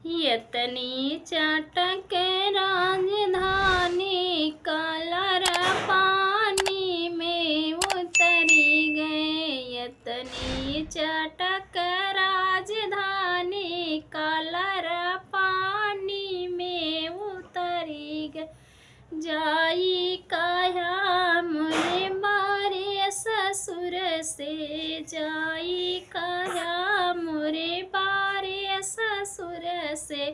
यतनी चटक राजधानी कलर पानी में उतरी गए। यतनी चटक राजधानी कलर पानी में उतरी गए। जाई कहा मोरे बारे ससुर से, जाई कहा मोरे बारे ससुर से।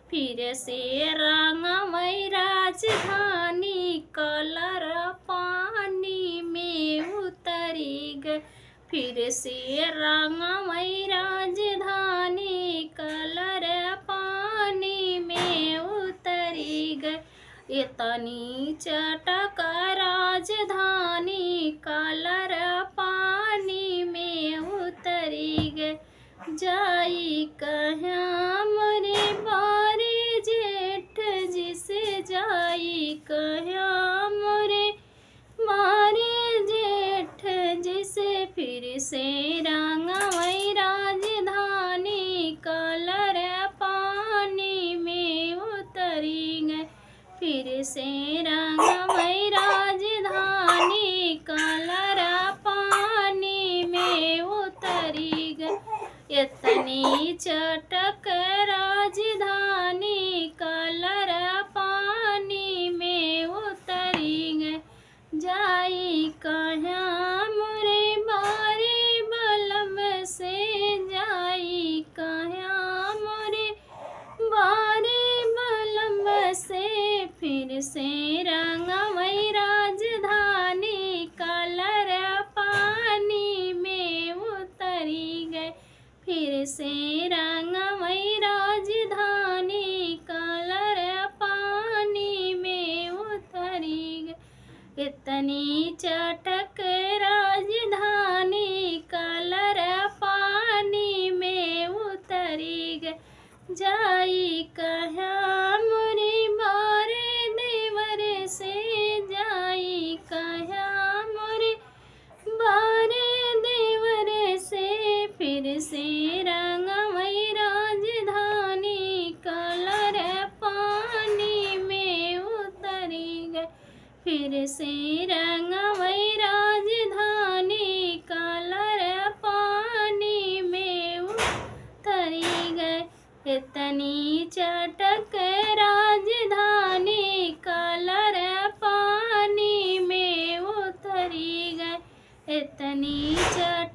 फिर से रंगमई राजधानी कलर पानी में उतरी गए। फिर से रंगमई राजधानी कलर पानी में उतरी गए। इतनी चटक राजधानी कलर पानी में उतरी गए। जाई कहाँ मोरे बारे जेठ जिसे, जाई कहाँ मोरे बारे जेठ जिसे। फिर से रंगमई राजधानी कलर पानी में उतरी गए। फिर से रंगमई राजधानी कलर पानी में उतरी गए। इतनी चटक राजधानी कलर पानी में उतरी गए। जाई कहाँ मोरे बारे बलम से, जाई कहाँ मोरे बारे बलम से। फिर से रंगमई राजधानी कलर पानी में उतरी गए। फिर से रंगमई राजधानी कलर पानी में उतरी गए। इतनी चटक राजधानी कलर पानी में उतरी गए। जाई कहाँ मोरे बारे देवर से, जाई कहाँ मोरे बारे देवर से। फिर से रंगमई राजधानी कलर पानी में उतरी गए। फिर से रंगमई राजधानी कलर पानी में उतरी गए। इतनी चटक राजधानी कलर पानी में उतरी गए। इतनी चटक